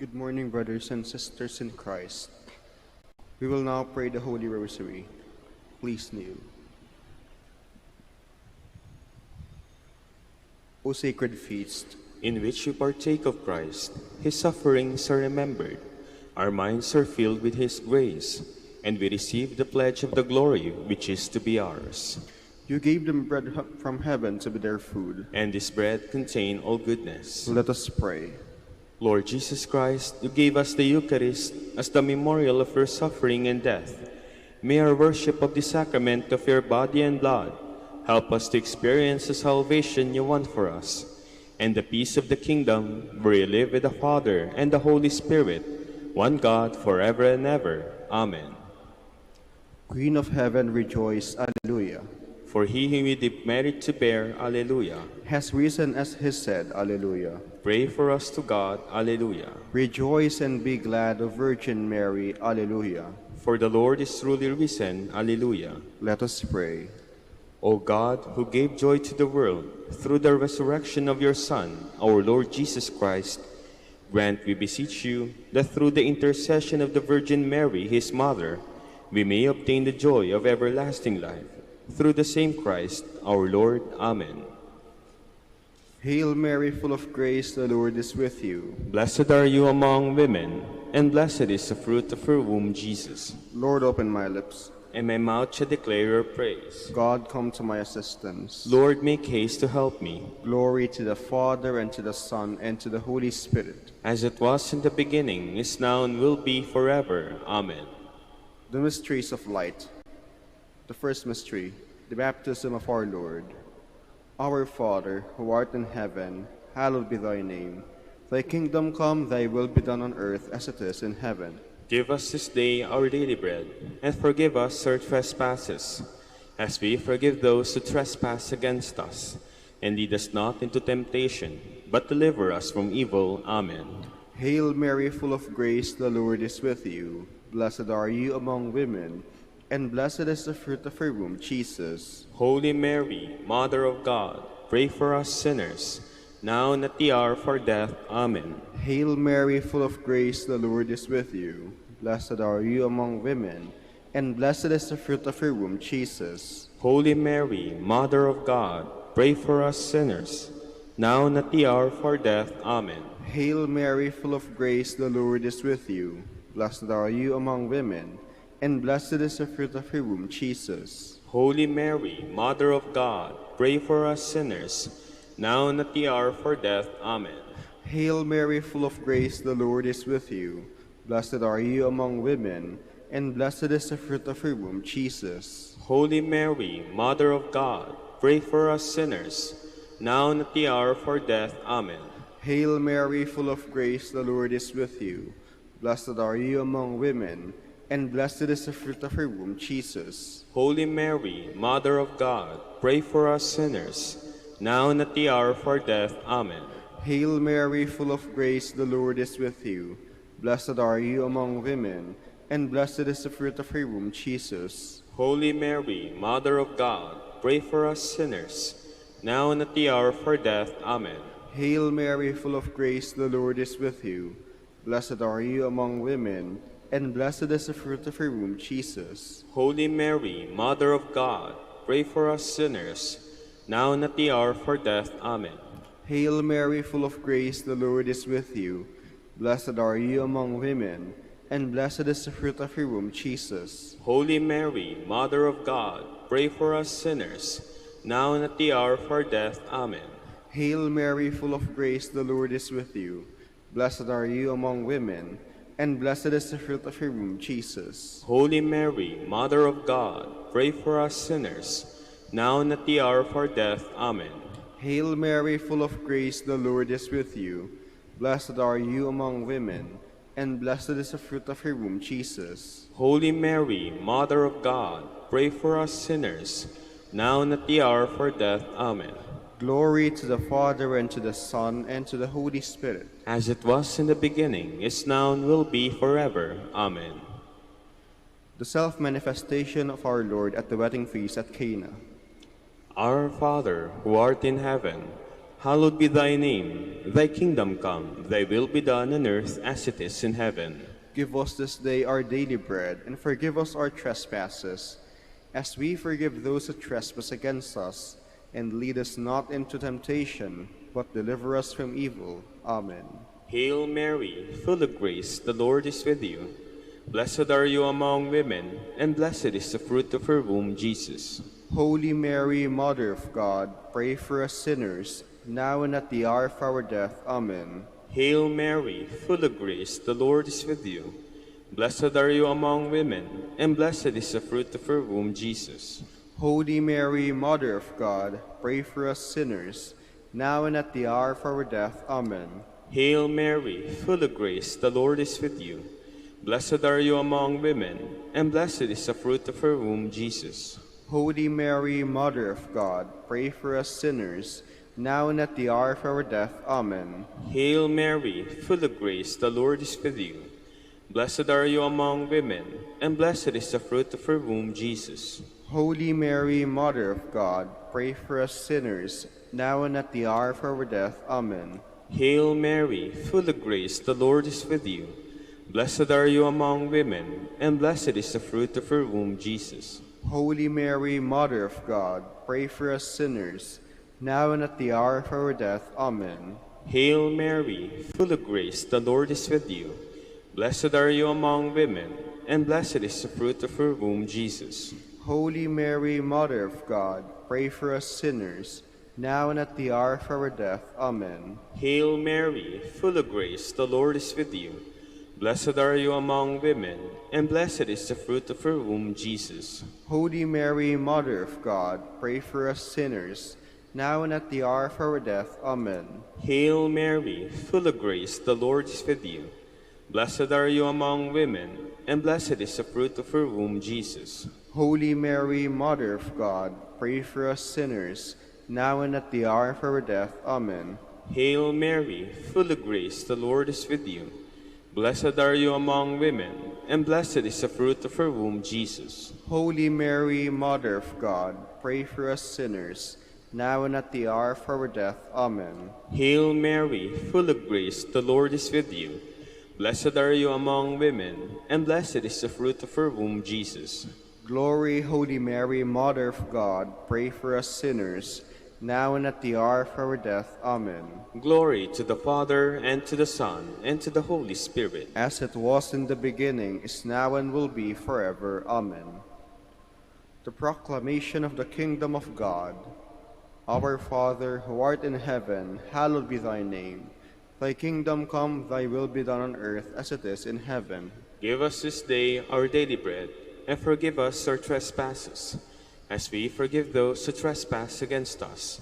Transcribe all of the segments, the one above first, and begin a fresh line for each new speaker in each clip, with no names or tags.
Good morning, brothers and sisters in Christ. We will now pray the Holy Rosary. Please kneel. O sacred feast,
in which we partake of Christ, His sufferings are remembered, our minds are filled with His grace, and we receive the pledge of the glory which is to be ours.
you gave them bread from heaven to be their food.
And this bread contains all goodness.
Let us pray.
Lord Jesus Christ, you gave us the Eucharist as the memorial of your suffering and death. May our worship of the sacrament of your body and blood help us to experience the salvation you want for us, and the peace of the kingdom where you live with the Father and the Holy Spirit, one God, forever and ever. Amen.
Queen of heaven, rejoice. Alleluia.
For he whom you did merit to bear, Alleluia,
Has risen as he said. Alleluia.
pray for us to God, Alleluia.
Rejoice and be glad, O Virgin Mary. Alleluia.
For the Lord is truly risen, Alleluia.
Let us pray.
O God, who gave joy to the world through the resurrection of your Son, our Lord Jesus Christ, grant, we beseech you, that through the intercession of the Virgin Mary, his mother, we may obtain the joy of everlasting life. Through the same Christ, our Lord. Amen.
Hail Mary, full of grace, the Lord is with you.
Blessed are you among women, and blessed is the fruit of your womb, Jesus.
Lord, open my lips.
And my mouth shall declare your praise.
God, come to my assistance.
Lord, make haste to help me.
Glory to the Father, and to the Son, and to the Holy Spirit.
As it was in the beginning, is now, and will be forever. Amen.
The mysteries of light. The first mystery, the baptism of our Lord. Our Father, who art in heaven, hallowed be thy name. Thy kingdom come, thy will be done on earth as it is in heaven.
Give us this day our daily bread, and forgive us our trespasses, as we forgive those who trespass against us. And lead us not into temptation, but deliver us from evil. Amen.
Hail Mary, full of grace, the Lord is with you. Blessed are you among women, and blessed is the fruit of your womb, Jesus.
Holy Mary, Mother of God, pray for us sinners, now and at the hour of our death. Amen.
Hail Mary, full of grace, the Lord is with you. Blessed are you among women, and blessed is the fruit of your womb, Jesus.
Holy Mary, Mother of God, pray for us sinners, now and at the hour of our death. Amen.
Hail Mary, full of grace, the Lord is with you. Blessed are you among women, and blessed is the fruit of your womb, Jesus.
Holy Mary, Mother of God, pray for us sinners, now and at the hour of our death. Amen.
Hail Mary, full of grace, the Lord is with you. Blessed are you among women, and blessed is the fruit of your womb, Jesus.
Holy Mary, Mother of God, pray for us sinners, now and at the hour of our death. Amen.
Hail Mary, full of grace, the Lord is with you. Blessed are you among women, and blessed is the fruit of your womb, Jesus.
Holy Mary, Mother of God, pray for us sinners, now and at the hour of our death. Amen.
Hail Mary, full of grace, the Lord is with you. Blessed are you among women, and blessed is the fruit of your womb, Jesus.
Holy Mary, Mother of God, pray for us sinners, now and at the hour of our death. Amen.
Hail Mary, full of grace, the Lord is with you. Blessed are you among women, and blessed is the fruit of your womb, Jesus.
Holy Mary, Mother of God, pray for us sinners, now and at the hour of our death. Amen.
Hail Mary, full of grace, the Lord is with you. Blessed are you among women, and blessed is the fruit of your womb, Jesus.
Holy Mary, Mother of God, pray for us sinners, now and at the hour of our death. Amen.
Hail Mary, full of grace, the Lord is with you. Blessed are you among women, and blessed is the fruit of your womb, Jesus.
Holy Mary, Mother of God, pray for us sinners, now and at the hour of our death. Amen.
Hail Mary, full of grace, the Lord is with you. Blessed are you among women, and blessed is the fruit of your womb, Jesus.
Holy Mary, Mother of God, pray for us sinners, now and at the hour of our death. Amen.
Glory to the Father, and to the Son, and to the Holy Spirit.
As it was in the beginning, is now, and will be forever. Amen.
The self-manifestation of our Lord at the wedding feast at Cana.
Our Father, who art in heaven, Hallowed be thy name. Thy kingdom come, thy will be done on earth as it is in heaven.
Give us this day our daily bread, and forgive us our trespasses, as we forgive those who trespass against us. And lead us not into temptation, but deliver us from evil. Amen.
Hail Mary, full of grace, the Lord is with you. Blessed are you among women, and blessed is the fruit of her womb, Jesus.
Holy Mary, Mother of God, pray for us sinners, now and at the hour of our death. Amen.
Hail Mary, full of grace, the Lord is with you. Blessed are you among women, and blessed is the fruit of her womb, Jesus.
Holy Mary, Mother of God, pray for us sinners, now and at the hour of our death. Amen.
Hail Mary, full of grace, the Lord is with you. Blessed are you among women, and blessed is the fruit of her womb, Jesus.
Holy Mary, Mother of God, pray for us sinners, now and at the hour of our death. Amen.
Hail Mary, full of grace, the Lord is with you. Blessed are you among women, and blessed is the fruit of her womb, Jesus.
Holy Mary, Mother of God, pray for us sinners, now and at the hour of our death. Amen.
Hail Mary, full of grace, the Lord is with you. Blessed are you among women, and blessed is the fruit of her womb, Jesus.
Holy Mary, Mother of God, pray for us sinners, now and at the hour of our death. Amen.
Hail Mary, full of grace, the Lord is with you. Blessed are you among women, and blessed is the fruit of her womb, Jesus.
Holy Mary, Mother of God, pray for us sinners, now and at the hour of our death. Amen.
Hail Mary, full of grace, the Lord is with you. Blessed are you among women, and blessed is the fruit of her womb, Jesus.
Holy Mary, Mother of God, pray for us sinners, now and at the hour of our death. Amen.
Hail Mary, full of grace, the Lord is with you. Blessed are you among women, and blessed is the fruit of her womb, Jesus.
Holy Mary, Mother of God, pray for us sinners, now and at the hour of our death. Amen.
Hail Mary, full of grace, the Lord is with you. Blessed are you among women, and blessed is the fruit of her womb, Jesus.
Holy Mary, Mother of God, pray for us sinners, now and at the hour of our death. Amen.
Hail Mary, full of grace, the Lord is with you. Blessed are you among women, and blessed is the fruit of her womb, Jesus.
Glory, Holy Mary, Mother of God, pray for us sinners, now and at the hour of our death. Amen.
Glory to the Father, and to the Son, and to the Holy Spirit.
As it was in the beginning, is now, and will be forever. Amen. The proclamation of the kingdom of God. Our Father, who art in heaven, hallowed be thy name. Thy kingdom come, thy will be done on earth as it is in heaven.
Give us this day our daily bread, and forgive us our trespasses, as we forgive those who trespass against us.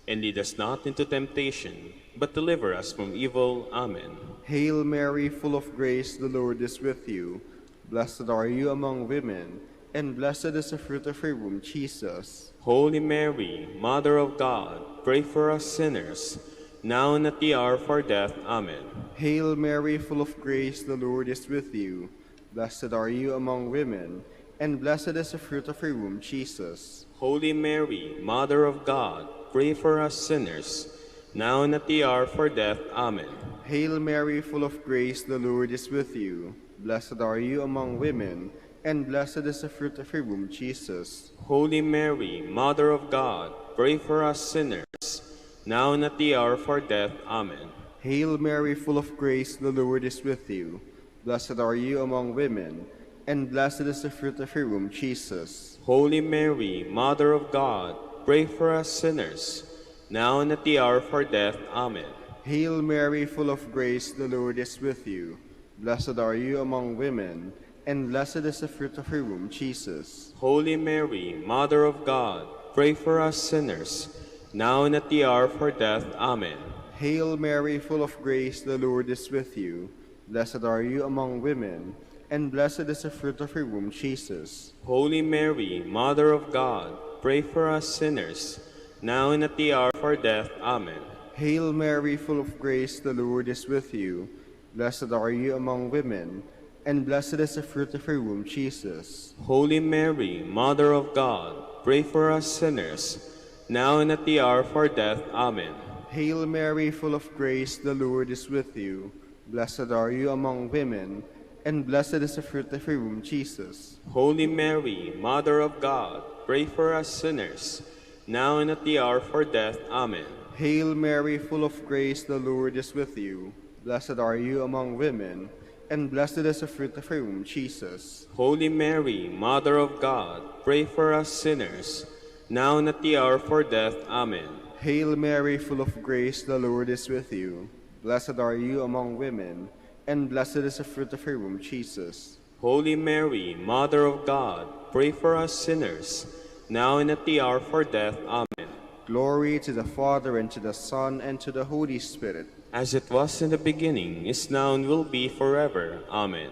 And lead us not into temptation, but deliver us from evil. Amen.
Hail Mary, full of grace, the Lord is with you. Blessed are you among women, and blessed is the fruit of your womb, Jesus.
Holy Mary, Mother of God, pray for us sinners, now and at the hour of our death. Amen.
Hail Mary, full of grace, the Lord is with you. Blessed are you among women, and blessed is the fruit of your womb, Jesus.
Holy Mary, Mother of God, pray for us sinners, now and at the hour of our death. Amen.
Hail Mary, full of grace, the Lord is with you. Blessed are you among women, and blessed is the fruit of your womb, Jesus.
Holy Mary, Mother of God, pray for us sinners, now and at the hour of our death. Amen.
Hail Mary, full of grace, the Lord is with you. Blessed are you among women, and blessed is the fruit of your womb, Jesus.
Holy Mary, Mother of God, pray for us sinners, now and at the hour of our death. Amen.
Hail Mary, full of grace, the Lord is with you. Blessed are you among women, and blessed is the fruit of your womb, Jesus.
Holy Mary, Mother of God, pray for us sinners, now and at the hour of our death. Amen.
Hail Mary, full of grace, the Lord is with you. Blessed are you among women, and blessed is the fruit of your womb, Jesus.
Holy Mary, Mother of God, pray for us sinners, now and at the hour of our death. Amen.
Hail Mary, full of grace, the Lord is with you. Blessed are you among women, and blessed is the fruit of your womb, Jesus.
Holy Mary, Mother of God, pray for us sinners, now and at the hour of our death. Amen.
Hail Mary, full of grace, the Lord is with you. Blessed are you among women, and blessed is the fruit of your womb, Jesus.
Holy Mary, Mother of God, pray for us sinners, now and at the hour of our death. Amen.
Hail Mary, full of grace, the Lord is with you. Blessed are you among women, and blessed is the fruit of your womb, Jesus.
Holy Mary, Mother of God, pray for us sinners, now and at the hour of our death. Amen.
Hail Mary, full of grace, the Lord is with you. Blessed are you among women, and blessed is the fruit of your womb, Jesus.
Holy Mary, Mother of God, pray for us sinners, now and at the hour of our death. Amen.
Glory to the Father, and to the Son, and to the Holy Spirit.
As it was in the beginning, is now, and will be forever. Amen.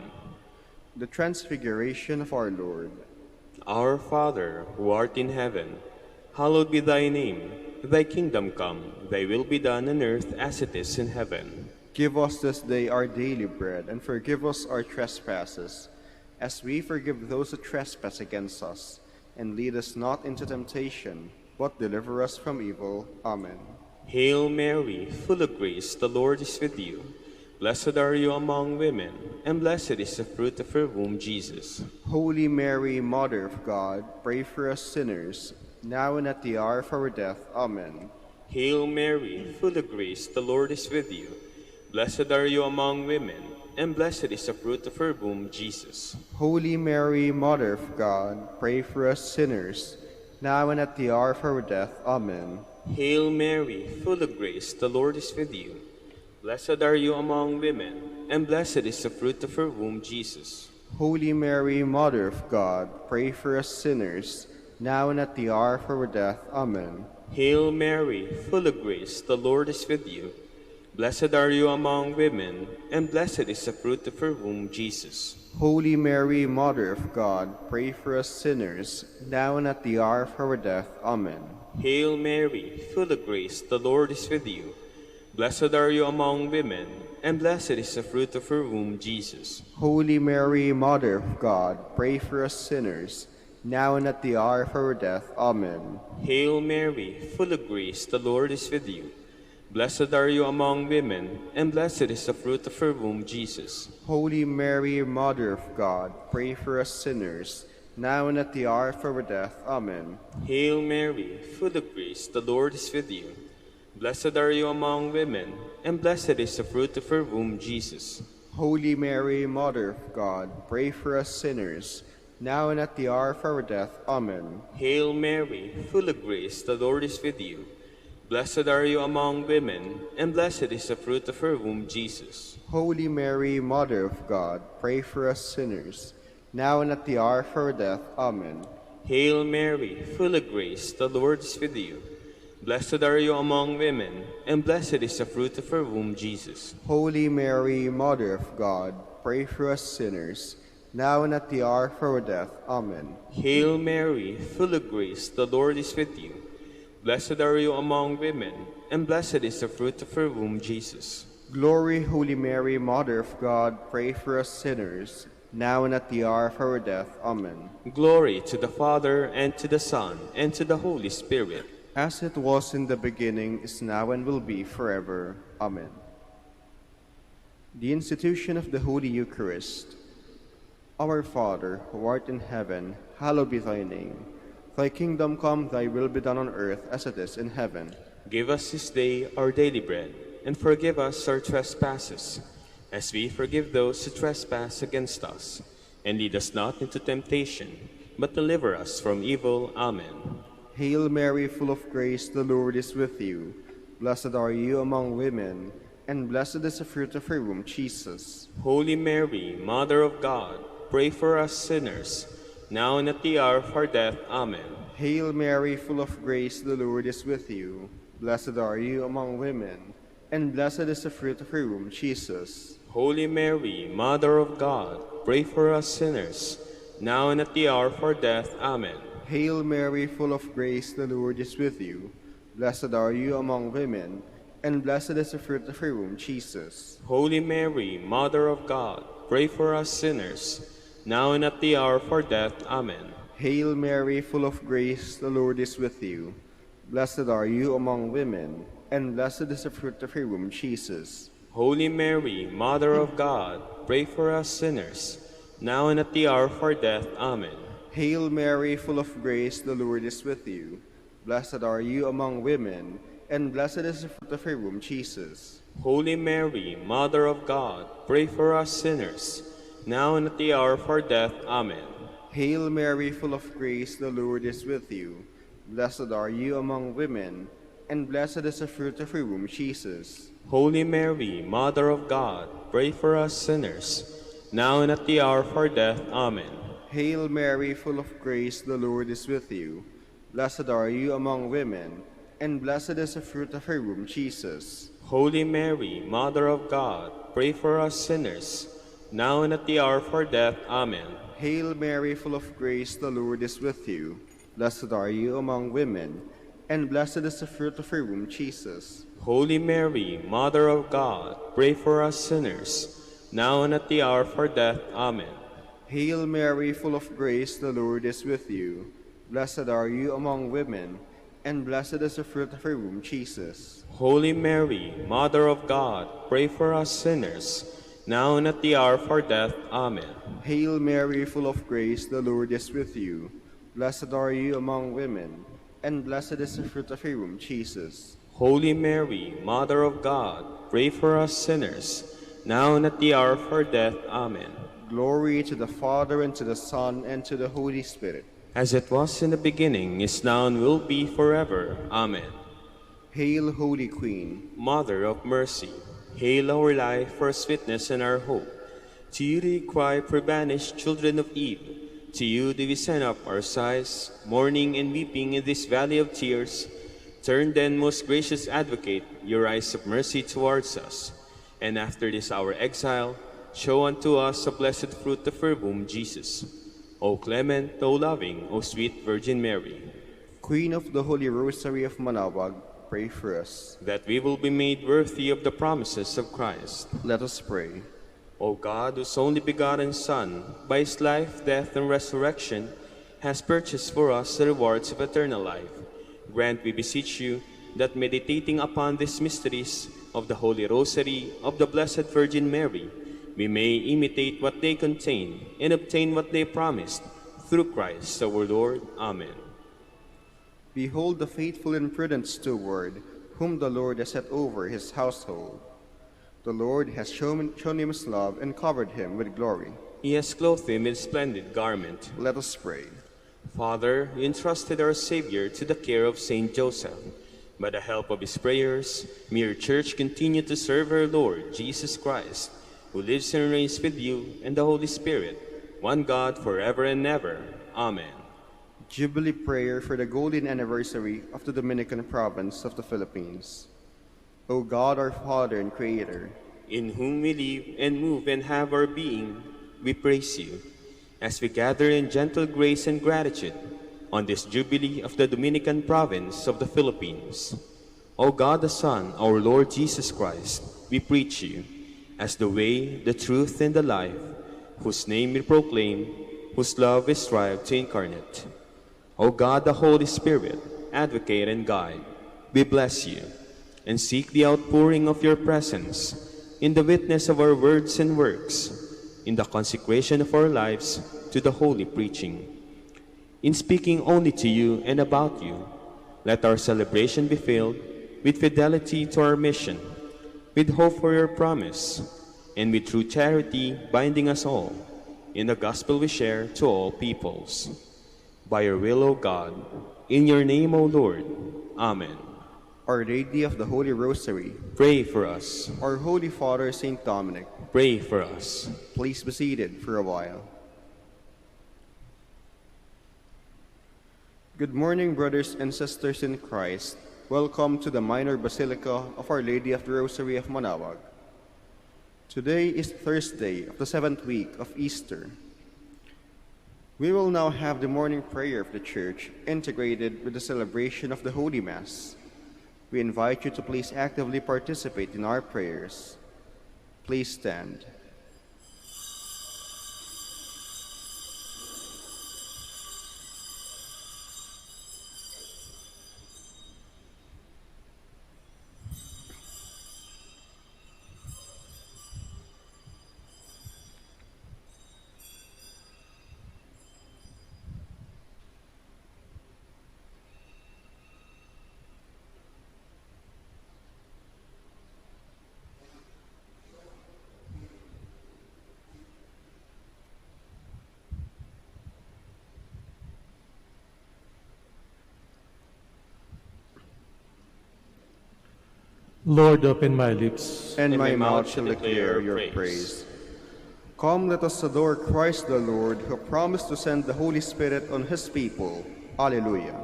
The Transfiguration of our Lord.
Our Father, who art in heaven, hallowed be thy name. Thy kingdom come, thy will be done on earth as it is in heaven.
Give us this day our daily bread, and forgive us our trespasses, as we forgive those who trespass against us. And lead us not into temptation, but deliver us from evil. Amen.
Hail Mary, full of grace, the Lord is with you. Blessed are you among women, and blessed is the fruit of your womb, Jesus.
Holy Mary, Mother of God, pray for us sinners, now and at the hour of our death. Amen.
Hail Mary, full of grace, the Lord is with you. Blessed are you among women, and blessed is the fruit of your womb, Jesus.
Holy Mary, Mother of God, pray for us sinners, now and at the hour of our death. Amen.
Hail Mary, full of grace, the Lord is with you. Blessed are you among women, and blessed is the fruit of your womb, Jesus.
Holy Mary, Mother of God, pray for us sinners, now and at the hour of our death. Amen.
Hail Mary, full of grace, the Lord is with you. Blessed are you among women, and blessed is the fruit of your womb, Jesus.
Holy Mary, Mother of God, pray for us sinners, now and at the hour of our death. Amen.
Hail Mary, full of grace, the Lord is with you. Blessed are you among women, and blessed is the fruit of your womb, Jesus.
Holy Mary, Mother of God, pray for us sinners, now and at the hour of our death. Amen.
Hail Mary, full of grace, the Lord is with you. Blessed are you among women, and blessed is the fruit of your womb, Jesus.
Holy Mary, Mother of God, pray for us sinners, now and at the hour of our death. Amen.
Hail Mary, full of grace, the Lord is with you. Blessed are you among women, and blessed is the fruit of your womb, Jesus.
Holy Mary, Mother of God, pray for us sinners, now and at the hour of our death. Amen.
Hail Mary, full of grace, the Lord is with you. Blessed are you among women, and blessed is the fruit of your womb, Jesus.
Holy Mary, Mother of God, pray for us sinners, now and at the hour of our death. Amen.
Hail Mary, full of grace, the Lord is with you. Blessed are you among women, and blessed is the fruit of your womb, Jesus.
Holy Mary, Mother of God, pray for us sinners, now and at the hour of our death. Amen.
Hail Mary, full of grace, the Lord is with you. Blessed are you among women, and blessed is the fruit of your womb, Jesus.
Glory, Holy Mary, Mother of God, pray for us sinners, now and at the hour of our death. Amen.
Glory to the Father, and to the Son, and to the Holy Spirit.
As it was in the beginning, is now, and will be forever. Amen. The institution of the Holy Eucharist. Our Father, who art in heaven, hallowed be thy name. Thy kingdom come, thy will be done on earth as it is in heaven.
Give us this day our daily bread, and forgive us our trespasses, as we forgive those who trespass against us. And lead us not into temptation, but deliver us from evil. Amen.
Hail Mary, full of grace, the Lord is with you. Blessed are you among women, and blessed is the fruit of your womb, Jesus.
Holy Mary, Mother of God, pray for us sinners, now and at the hour of our death. Amen.
Hail Mary, full of grace, the Lord is with you. Blessed are you among women, and blessed is the fruit of your womb, Jesus.
Holy Mary, Mother of God, pray for us sinners, now and at the hour of our death. Amen.
Hail Mary, full of grace, the Lord is with you. Blessed are you among women, and blessed is the fruit of your womb, Jesus.
Holy Mary, Mother of God, pray for us sinners, now and at the hour of our death. Amen.
Hail Mary, full of grace, the Lord is with you. Blessed are you among women, and blessed is the fruit of your womb, Jesus.
Holy Mary, Mother of God, pray for us sinners, now and at the hour of our death. Amen.
Hail Mary, full of grace, the Lord is with you. Blessed are you among women, and blessed is the fruit of your womb, Jesus.
Holy Mary, Mother of God, pray for us sinners, now and at the hour of our death. Amen.
Hail Mary, full of grace, the Lord is with you. Blessed are you among women, and blessed is the fruit of your womb, Jesus.
Holy Mary, Mother of God, pray for us sinners, now and at the hour of our death. Amen.
Hail Mary, full of grace, the Lord is with you. Blessed are you among women, and blessed is the fruit of your womb, Jesus.
Holy Mary, Mother of God, pray for us sinners, now and at the hour of our death. Amen.
Hail Mary, full of grace, the Lord is with you. Blessed are you among women, and blessed is the fruit of your womb, Jesus.
Holy Mary, Mother of God, pray for us sinners, now and at the hour of our death. Amen.
Hail Mary, full of grace, the Lord is with you. Blessed are you among women, and blessed is the fruit of your womb, Jesus.
Holy Mary, Mother of God, pray for us sinners, now and at the hour of our death. Amen.
Hail Mary, full of grace, the Lord is with you. Blessed are you among women, and blessed is the fruit of your womb, Jesus.
Holy Mary, Mother of God, pray for us sinners, now and at the hour of our death. Amen.
Glory to the Father, and to the Son, and to the Holy Spirit.
As it was in the beginning, is now, and will be forever. Amen.
Hail, Holy Queen.
Mother of mercy, hail our life, our sweetness, and our hope. To you do we cry, poor banished children of Eve. To you do we send up our sighs, mourning and weeping in this valley of tears. Turn then, most gracious Advocate, your eyes of mercy towards us, and after this our exile, show unto us the blessed fruit of your womb, Jesus. O clement, O loving, O sweet Virgin Mary,
Queen of the Holy Rosary of Manaoag, pray for us.
that we will be made worthy of the promises of Christ.
Let us pray.
O God, whose only begotten Son, by his life, death, and resurrection, has purchased for us the rewards of eternal life, grant, we beseech you, that meditating upon these mysteries of the Holy Rosary of the Blessed Virgin Mary, we may imitate what they contain and obtain what they promised, through Christ our Lord. Amen.
Behold the faithful and prudent steward, whom the Lord has set over his household. The Lord has shown him his love and covered him with glory.
He has clothed him in splendid garment.
Let us pray.
Father, you entrusted our Savior to the care of Saint Joseph. By the help of his prayers, may your church continue to serve our Lord Jesus Christ, who lives and reigns with you and the Holy Spirit, one God, forever and ever. Amen.
Jubilee prayer for the golden anniversary of the Dominican province of the Philippines. O God, our Father and Creator,
in whom we live and move and have our being, we praise you, as we gather in gentle grace and gratitude on this Jubilee of the Dominican province of the Philippines. O God the Son, our Lord Jesus Christ, we preach you as the way, the truth, and the life, whose name we proclaim, whose love we strive to incarnate. O God, the Holy Spirit, advocate and guide, we bless you and seek the outpouring of your presence in the witness of our words and works, in the consecration of our lives to the holy preaching. In speaking only to you and about you, let our celebration be filled with fidelity to our mission, with hope for your promise, and with true charity binding us all in the gospel we share to all peoples. By your will, O God, in your name, O Lord. Amen.
Our Lady of the Holy Rosary,
Pray for us.
our Holy Father, Saint Dominic,
Pray for us.
please be seated for a while. Good morning, brothers and sisters in Christ. Welcome to the Minor Basilica of Our Lady of the Rosary of Manaoag. Today is Thursday of the 7th week of Easter. We will now have the morning prayer of the Church integrated with the celebration of the Holy Mass. We invite you to please actively participate in our prayers. Please stand.
Lord, open my lips,
and my mouth shall declare your praise. Come, let us adore Christ the Lord, who promised to send the Holy Spirit on his people. Alleluia.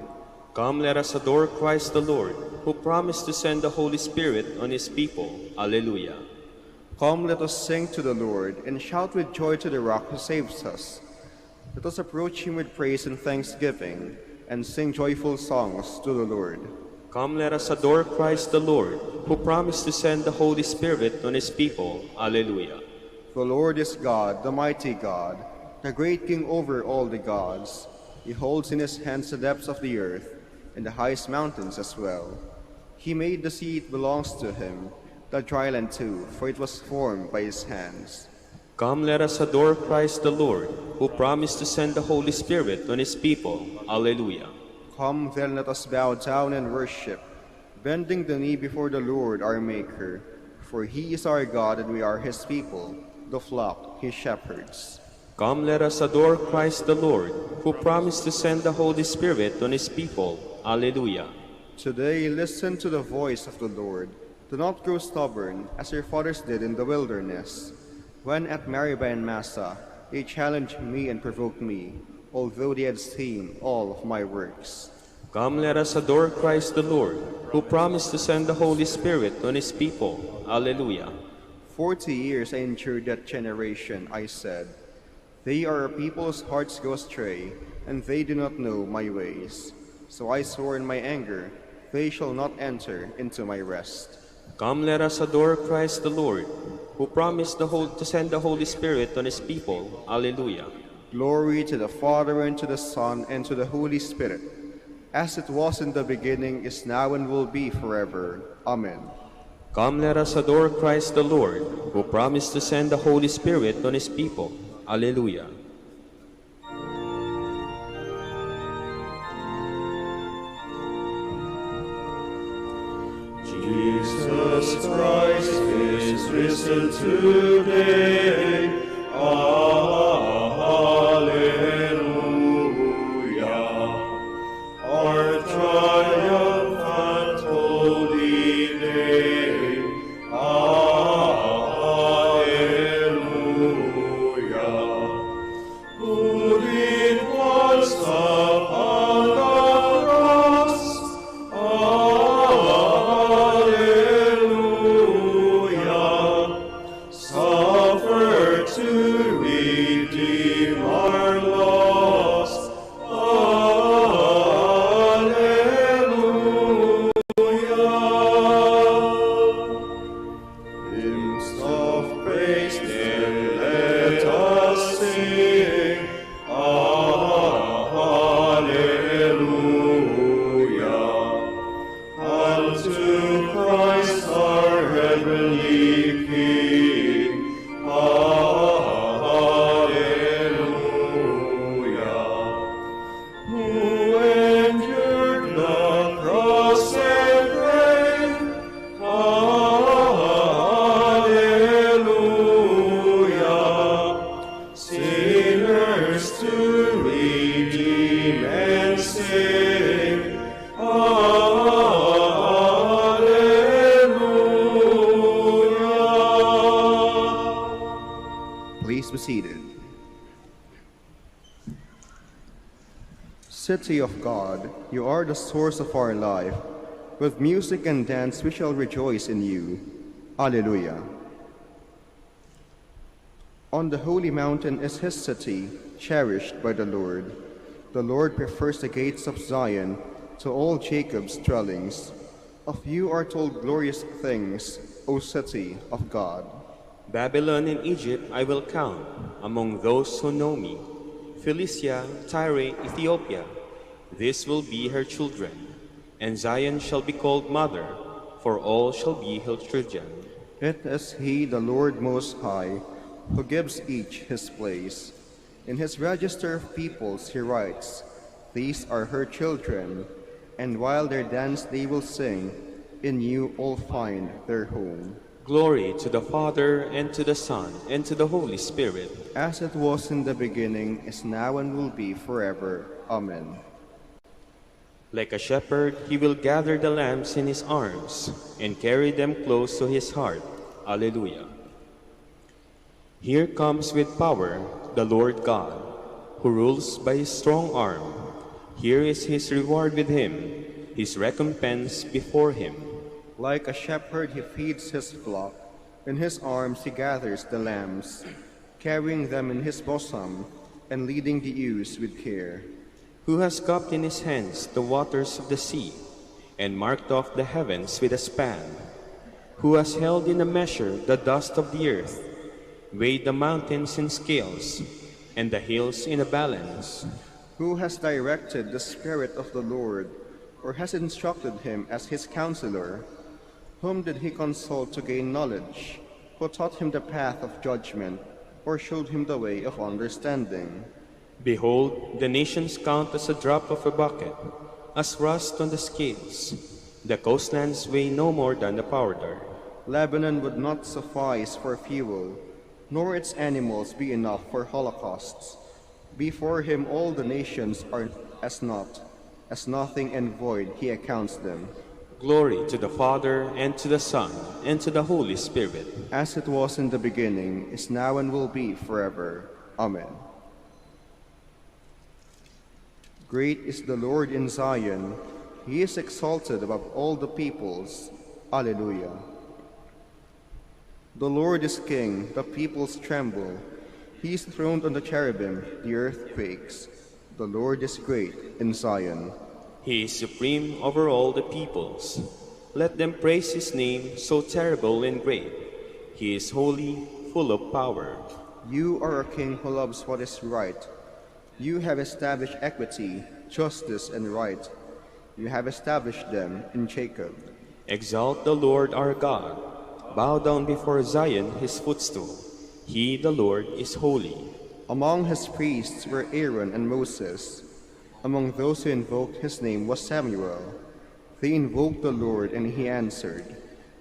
Come, let us adore Christ the Lord, who promised to send the Holy Spirit on his people. Alleluia.
Come, let us sing to the Lord, and shout with joy to the rock who saves us. Let us approach him with praise and thanksgiving, and sing joyful songs to the Lord.
Come, let us adore Christ the Lord, who promised to send the Holy Spirit on his people. Alleluia.
The Lord is God, the mighty God, the great King over all the gods. He holds in his hands the depths of the earth, and the highest mountains as well. He made the sea, it belongs to him, the dry land too, for it was formed by his hands.
Come, let us adore Christ the Lord, who promised to send the Holy Spirit on his people. Alleluia.
Come, then let us bow down and worship, bending the knee before the Lord our Maker, for he is our God and we are his people, the flock he shepherds.
Come, let us adore Christ the Lord, who promised to send the Holy Spirit on his people. Alleluia.
Today listen to the voice of the Lord. Do not grow stubborn, as your fathers did in the wilderness. When at Meribah and Massah, they challenged me and provoked me, although they had seen all of my works.
Come, let us adore Christ the Lord, who promised to send the Holy Spirit on his people. Alleluia.
40 years I endured that generation, I said. They are a people whose hearts go astray, and they do not know my ways. So I swore in my anger, they shall not enter into my rest.
Come, let us adore Christ the Lord, who promised to send the Holy Spirit on his people. Alleluia.
Glory to the Father, and to the Son, and to the Holy Spirit, as it was in the beginning, is now, and will be forever. Amen.
Come, let us adore Christ the Lord, who promised to send the Holy Spirit on his people. Alleluia.
Jesus Christ is risen today. Alleluia. Our triumphant holy name. Alleluia. Who did once upon the cross. Alleluia. Suffer to redeem our loss. Hymns of praise, then let us sing. Alleluia. Unto Christ our heavenly King. Alleluia. Who endured the cross and grave. Alleluia. Sinners to redeem and save. Alleluia.
Please be seated. City of God, you are the source of our life. With music and dance we shall rejoice in you. Alleluia. On the holy mountain is his city, cherished by the Lord. The Lord prefers the gates of Zion to all Jacob's dwellings. Of you are told glorious things, O city of God.
Babylon and Egypt I will count among those who know me. Philistia, Tyre, Ethiopia, this will be her children. And Zion shall be called mother, for all shall be her children.
It is he, the Lord Most High, who gives each his place. In his register of peoples he writes, these are her children, and while they dance they will sing, in you all find their home.
Glory to the Father, and to the Son, and to the Holy Spirit.
As it was in the beginning, is now, and will be forever. Amen.
Like a shepherd, he will gather the lambs in his arms and carry them close to his heart. Alleluia. Here comes with power the Lord God, who rules by his strong arm. Here is his reward with him, his recompense before him.
Like a shepherd he feeds his flock. In his arms he gathers the lambs, carrying them in his bosom and leading the ewes with care.
Who has cupped in his hands the waters of the sea and marked off the heavens with a span? Who has held in a measure the dust of the earth, weighed the mountains in scales and the hills in a balance?
Who has directed the Spirit of the Lord, or has instructed him as his counselor? Whom did he consult to gain knowledge? Who taught him the path of judgment, or showed him the way of understanding?
Behold, the nations count as a drop of a bucket, as rust on the scales. The coastlands weigh no more than a powder.
Lebanon would not suffice for fuel, nor its animals be enough for holocausts. Before him all the nations are as naught, as nothing and void he accounts them.
Glory to the Father, and to the Son, and to the Holy Spirit.
As it was in the beginning, is now, and will be forever. Amen. Great is the Lord in Zion. He is exalted above all the peoples. Alleluia. The Lord is King, the peoples tremble. He is throned on the cherubim, the earth quakes. The Lord is great in Zion.
He is supreme over all the peoples. Let them praise his name, so terrible and great. He is holy, full of power.
You are a king who loves what is right. You have established equity, justice, and right. You have established them in Jacob.
Exalt the Lord our God. Bow down before Zion, his footstool. He, the Lord, is holy.
Among his priests were Aaron and Moses. Among those who invoked his name was Samuel. They invoked the Lord, and he answered.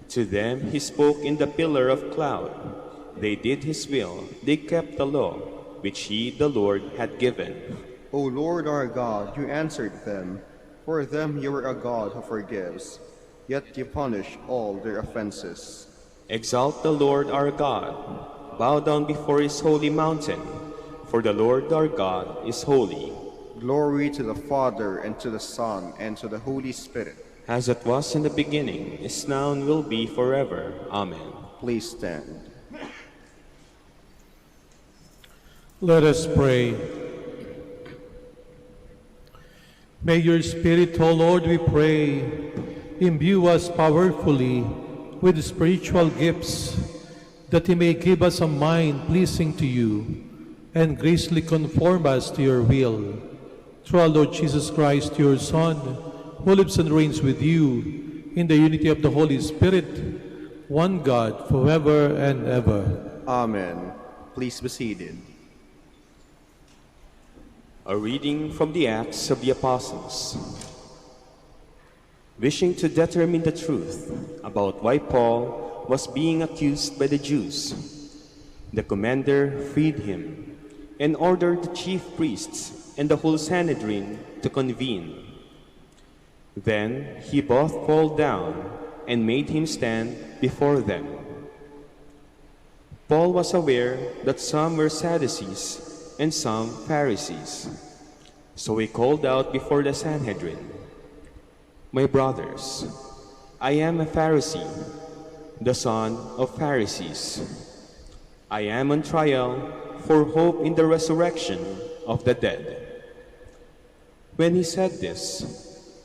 To them he spoke in the pillar of cloud. They did his will. They kept the law, which he, the Lord, had given.
O Lord our God, you answered them. For them you are a God who forgives, yet you punish all their offenses.
Exalt the Lord our God. Bow down before his holy mountain, for the Lord our God is holy.
Glory to the Father, and to the Son, and to the Holy Spirit.
As it was in the beginning, is now, and will be forever. Amen.
Please stand.
Let us pray. May your Spirit, O Lord, we pray, imbue us powerfully with spiritual gifts, that he may give us a mind pleasing to you, and graciously conform us to your will. Through our Lord Jesus Christ, your Son, who lives and reigns with you in the unity of the Holy Spirit, one God, forever and ever.
Amen. Please be seated.
A reading from the Acts of the Apostles. Wishing to determine the truth about why Paul was being accused by the Jews, the commander freed him and ordered the chief priests and the whole Sanhedrin to convene. Then he both called down and made him stand before them. Paul was aware that some were Sadducees and some Pharisees. So he called out before the Sanhedrin, "My brothers, I am a Pharisee, the son of Pharisees. I am on trial for hope in the resurrection of the dead." When he said this,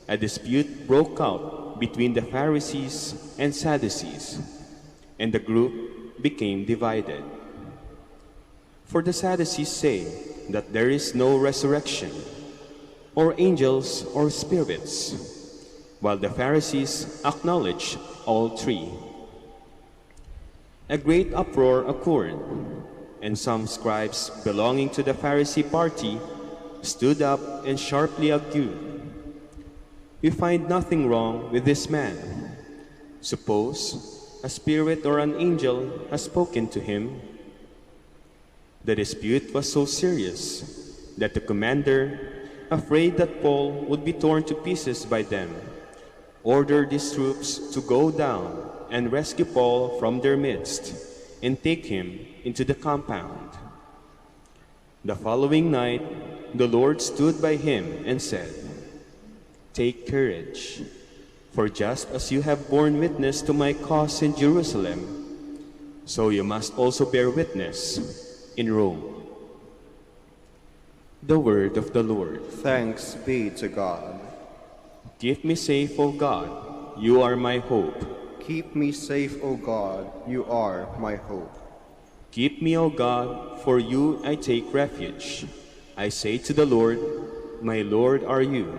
a dispute broke out between the Pharisees and Sadducees, and the group became divided. For the Sadducees say that there is no resurrection, or angels or spirits, while the Pharisees acknowledge all three. A great uproar occurred, and some scribes belonging to the Pharisee party stood up and sharply argued, "We find nothing wrong with this man. Suppose a spirit or an angel has spoken to him." The dispute was so serious that the commander afraid that Paul would be torn to pieces by them, ordered his troops to go down and rescue Paul from their midst and take him into the compound. The following night, the Lord stood by him and said, "Take courage, for just as you have borne witness to my cause in Jerusalem, so you must also bear witness in Rome." The word of the Lord.
Thanks be to God.
Keep me safe, O God, you are my hope.
Keep me safe, O God, you are my hope.
Keep me, O God, for you I take refuge. I say to the Lord, my Lord are you.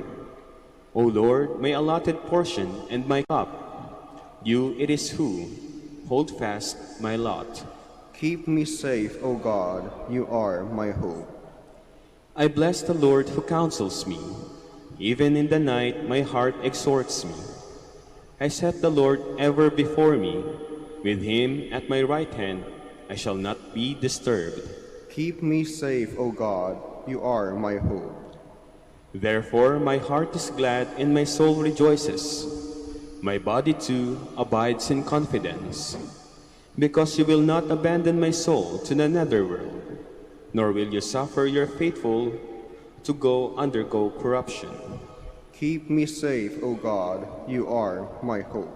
O Lord, my allotted portion and my cup. You it is who hold fast my lot.
Keep me safe, O God, you are my hope.
I bless the Lord who counsels me. Even in the night my heart exhorts me. I set the Lord ever before me. With him at my right hand I shall not be disturbed.
Keep me safe, O God, you are my hope.
Therefore my heart is glad and my soul rejoices. My body too abides in confidence. Because you will not abandon my soul to the netherworld, nor will you suffer your faithful to undergo corruption.
Keep me safe, O God, you are my hope.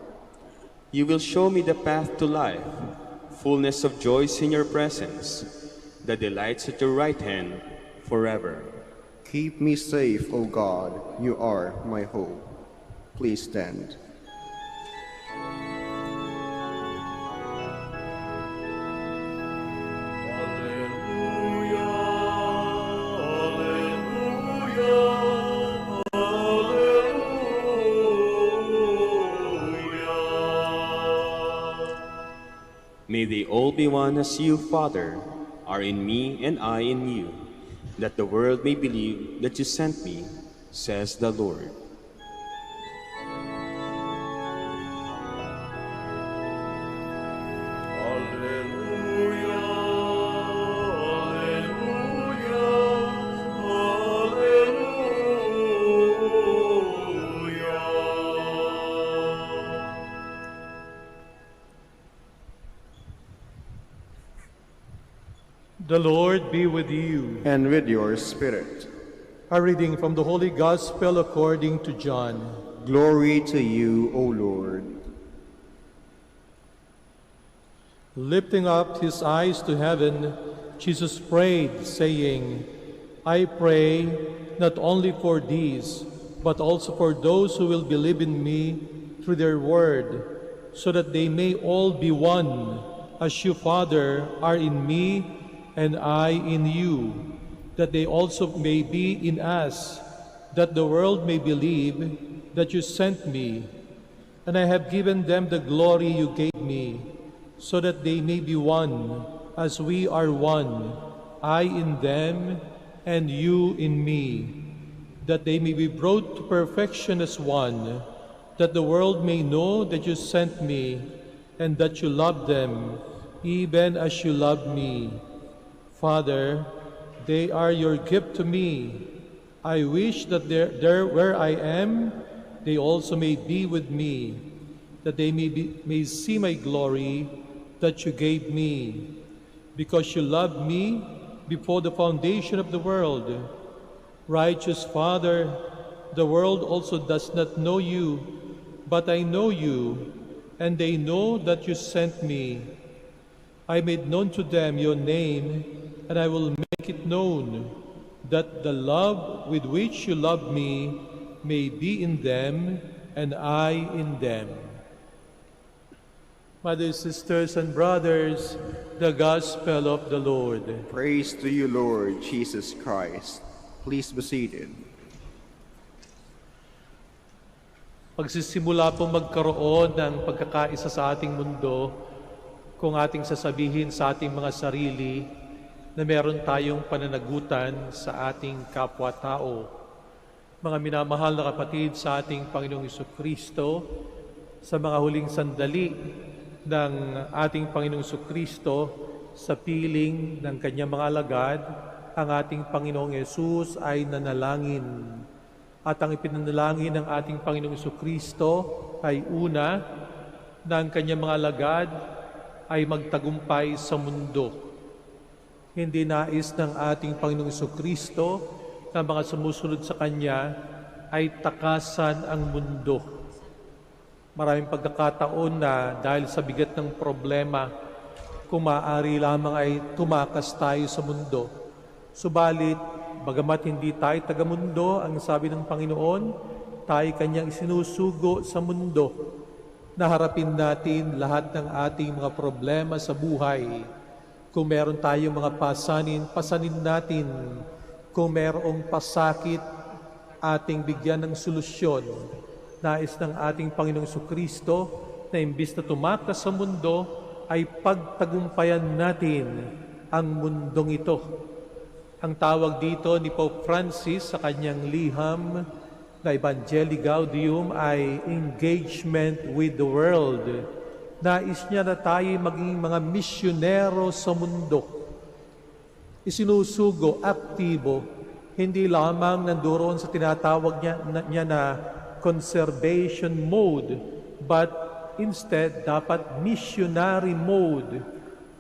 You will show me the path to life, fullness of joys in your presence, the delights at your right hand forever.
Keep me safe, O God, you are my hope. Please stand.
May they all be one as you, Father, are in me and I in you, that the world may believe that you sent me, says the Lord.
The Lord be with you.
And with your spirit.
A reading from the Holy Gospel according to John.
Glory to you, O Lord.
Lifting up his eyes to heaven, Jesus prayed, saying, I pray not only for these, but also for those who will believe in me through their word, so that they may all be one, as you, Father, are in me and I in you, that they also may be in us, that the world may believe that you sent me. And I have given them the glory you gave me, so that they may be one, as we are one, I in them and you in me, that they may be brought to perfection as one, that the world may know that you sent me, and that you love them, even as you love me. Father, they are your gift to me. I wish that there where I am, they also may be with me, that they may see my glory that you gave me, because you loved me before the foundation of the world. Righteous Father, the world also does not know you, but I know you, and they know that you sent me. I made known to them your name, and I will make it known, that the love with which you love me may be in them, and I in them. Mothers, sisters, and brothers, the Gospel of the Lord.
Praise to you, Lord Jesus Christ. Please be seated.
Pagsisimula po magkaroon ng pagkakaisa sa ating mundo, kung ating sasabihin sa ating mga sarili na meron tayong pananagutan sa ating kapwa-tao. Mga minamahal na kapatid sa ating Panginoong Jesucristo, sa mga huling sandali ng ating Panginoong Jesucristo sa piling ng kanyang mga alagad, ang ating Panginoong Yesus ay nanalangin. At ang ipinanalangin ng ating Panginoong Jesucristo ay una, na ang kanyang mga alagad ay magtagumpay sa mundo. Hindi nais ng ating Panginoong Jesucristo na mga sumusunod sa Kanya ay takasan ang mundo. Maraming pagkakataon na dahil sa bigat ng problema, kung maaari lamang ay tumakas tayo sa mundo. Subalit, bagamat hindi tayo taga-mundo, ang sabi ng Panginoon, tayo Kanyang isinusugo sa mundo. Naharapin natin lahat ng ating mga problema sa buhay. Kung meron tayong mga pasanin natin. Kung merong pasakit, ating bigyan ng solusyon. Nais ng ating Panginoong Jesucristo na imbis na tumakas sa mundo, ay pagtagumpayan natin ang mundong ito. Ang tawag dito ni Pope Francis sa kanyang liham na Evangelii Gaudium ay engagement with the world. Nais niya na tayo maging mga misyonero sa mundo. Isinusugo, aktibo, hindi lamang nandoon sa tinatawag niya na conservation mode, but instead dapat missionary mode.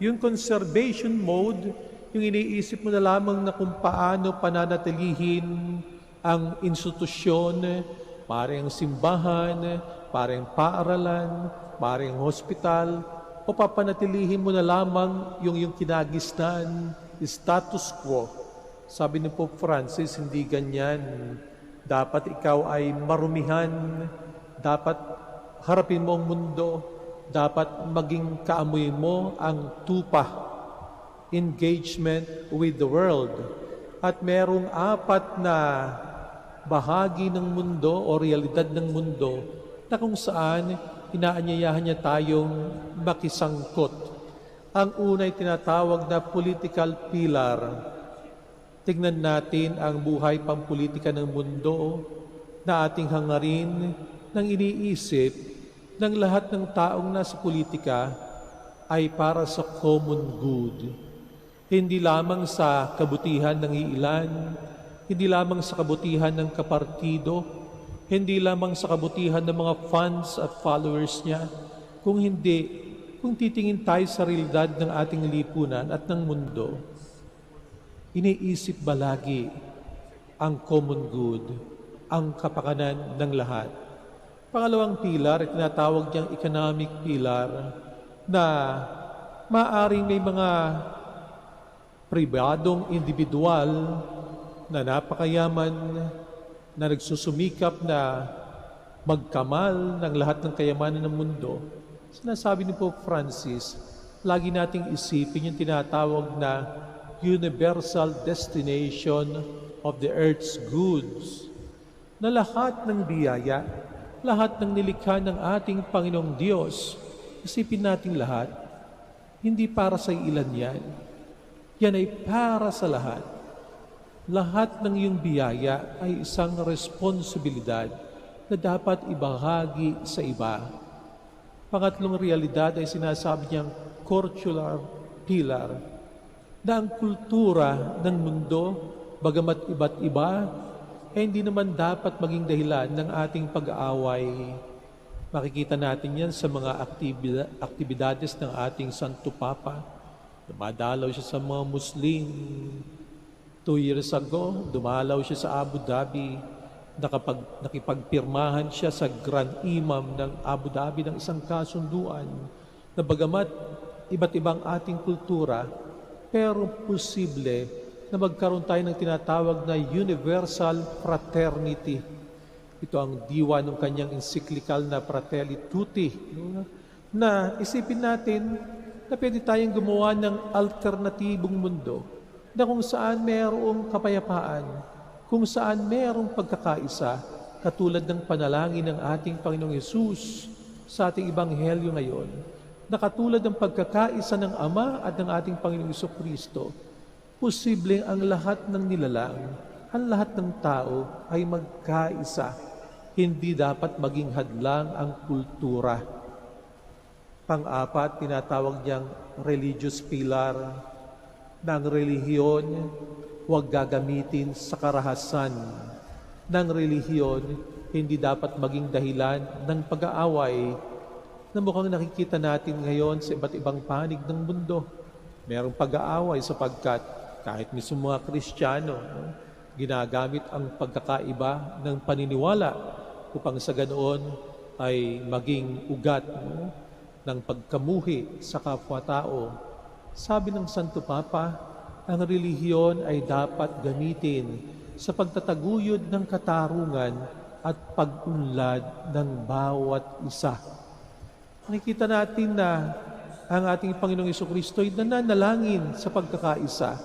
Yung conservation mode, yung iniisip mo na lamang na kung paano pananatilihin ang institusyon, parang simbahan, parang paaralan, parang hospital, o papanatilihin mo na lamang yung kinagisnan, status quo. Sabi ni Pope Francis, hindi ganyan. Dapat ikaw ay marumihan, dapat harapin mo ang mundo, dapat maging kaamoy mo ang tupa, engagement with the world. At merong 4 na bahagi ng mundo o realidad ng mundo na kung saan inaanyayahan niya tayong makisangkot. Ang una ay tinatawag na political pillar. Tingnan natin ang buhay pampolitika ng mundo na ating hangarin nang iniisip ng lahat ng taong nasa politika ay para sa common good. Hindi lamang sa kabutihan ng iilan, hindi lamang sa kabutihan ng kapartido, hindi lamang sa kabutihan ng mga fans at followers niya, kung titingin tayo sa realidad ng ating lipunan at ng mundo, iniisip ba lagi ang common good, ang kapakanan ng lahat? Pangalawang pilar, tinatawag niyang economic pillar, na maaaring may mga pribadong individual na napakayaman, na nagsusumikap na magkamal ng lahat ng kayamanan ng mundo. Sinasabi ni Pope Francis, lagi nating isipin yung tinatawag na universal destination of the earth's goods, na lahat ng biyaya, lahat ng nilikha ng ating Panginoong Diyos, isipin natin lahat, hindi para sa ilan yan. Yan ay para sa lahat. Lahat ng iyong biyaya ay isang responsibilidad na dapat ibahagi sa iba. Pangatlong realidad ay sinasabi niyang cultural pillar, na ang kultura ng mundo, bagamat iba't iba, ay hindi naman dapat maging dahilan ng ating pag-aaway. Makikita natin yan sa mga aktibidades ng ating Santo Papa. Dumadalaw siya sa mga Muslim. 2 years ago, dumalaw siya sa Abu Dhabi. Nakipagpirmahan siya sa Grand Imam ng Abu Dhabi ng isang kasunduan na bagamat iba't ibang ating kultura, pero posible na magkaroon tayo ng tinatawag na universal fraternity. Ito ang diwa ng kanyang encyclical na Fratelli Tutti, na isipin natin na pwede tayong gumawa ng alternatibong mundo na kung saan mayroong kapayapaan, kung saan mayroong pagkakaisa, katulad ng panalangin ng ating Panginoong Yesus sa ating Ebanghelyo ngayon, na katulad ng pagkakaisa ng Ama at ng ating Panginoong Jesucristo, posibleng ang lahat ng nilalang, ang lahat ng tao ay magkaisa. Hindi dapat maging hadlang ang kultura. Pang-4, tinatawag niyang religious pillar, na ang relihiyon huwag gagamitin sa karahasan ng relihiyon, hindi dapat maging dahilan ng pag-aaway na mukhang nakikita natin ngayon sa iba't ibang panig ng mundo. Merong pag-aaway sapagkat kahit mismo mga Kristiyano, ginagamit ang pagkakaiba ng paniniwala upang sa ganoon ay maging ugat ng pagkamuhi sa kapwa-tao. Sabi ng Santo Papa, ang relihiyon ay dapat gamitin sa pagtataguyod ng katarungan at pag-unlad ng bawat isa. Nakikita natin na ang ating Panginoong Jesucristo ay nananalangin sa pagkakaisa.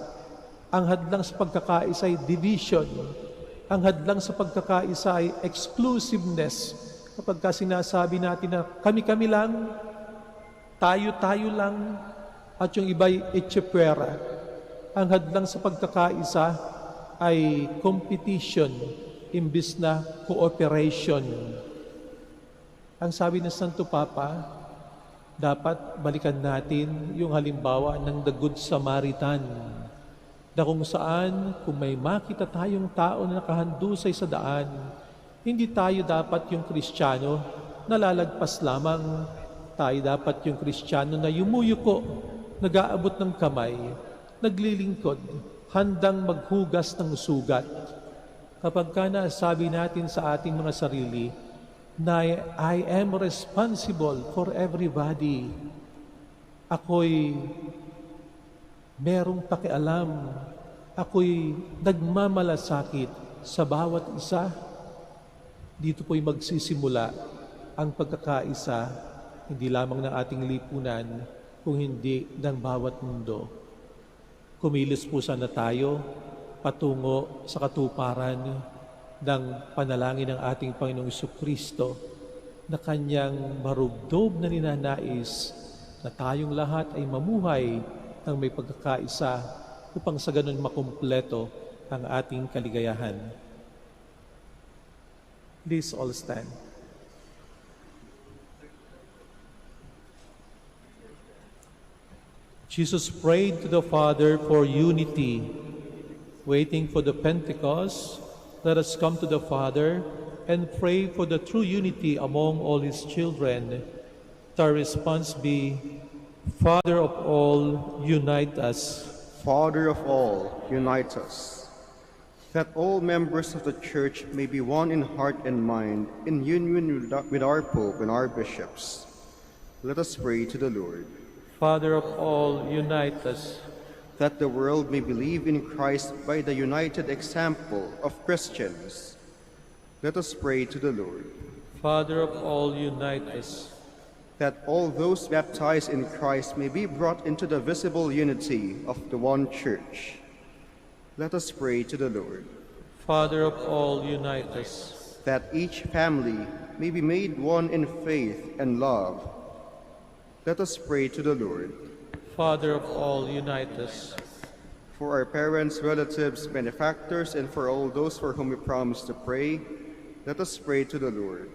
Ang hadlang sa pagkakaisa ay division. Ang hadlang sa pagkakaisa ay exclusiveness. Kapag sinasabi natin na kami-kami lang, tayo-tayo lang, at yung iba'y etchepera. Ang hadlang sa pagkakaisa ay competition imbis na cooperation. Ang sabi ng Santo Papa, dapat balikan natin yung halimbawa ng The Good Samaritan, na kung saan, kung may makita tayong tao na nakahandusay sa daan, hindi tayo dapat yung Kristiyano na lalagpas lamang. Tayo dapat yung Kristiyano na yumuyuko, nag-aabot ng kamay, naglilingkod, handang maghugas ng sugat. Kapag ka nasabi natin sa ating mga sarili na I am responsible for everybody, ako'y merong pakialam, ako'y nagmamalasakit sa bawat isa, dito po'y magsisimula ang pagkakaisa, hindi lamang ng ating lipunan, kung hindi ng bawat mundo. Kumilos po sana tayo patungo sa katuparan ng panalangin ng ating Panginoong Jesucristo na kanyang marubdob na ninanais na tayong lahat ay mamuhay ng may pagkakaisa upang sa ganun makumpleto ang ating kaligayahan. Please all stand. Jesus prayed to the Father for unity. Waiting for the Pentecost, let us come to the Father and pray for the true unity among all His children. Let our response be, Father of all, unite us.
Father of all, unite us, that all members of the Church may be one in heart and mind, in union with our Pope and our bishops. Let us pray to the Lord.
Father of all, unite us.
That the world may believe in Christ by the united example of Christians. Let us pray to the Lord.
Father of all, unite us.
That all those baptized in Christ may be brought into the visible unity of the one Church. Let us pray to the Lord.
Father of all, unite us.
That each family may be made one in faith and love. Let us pray to the Lord.
Father of all, unite us.
For our parents, relatives, benefactors, and for all those for whom we promise to pray, let us pray to the Lord.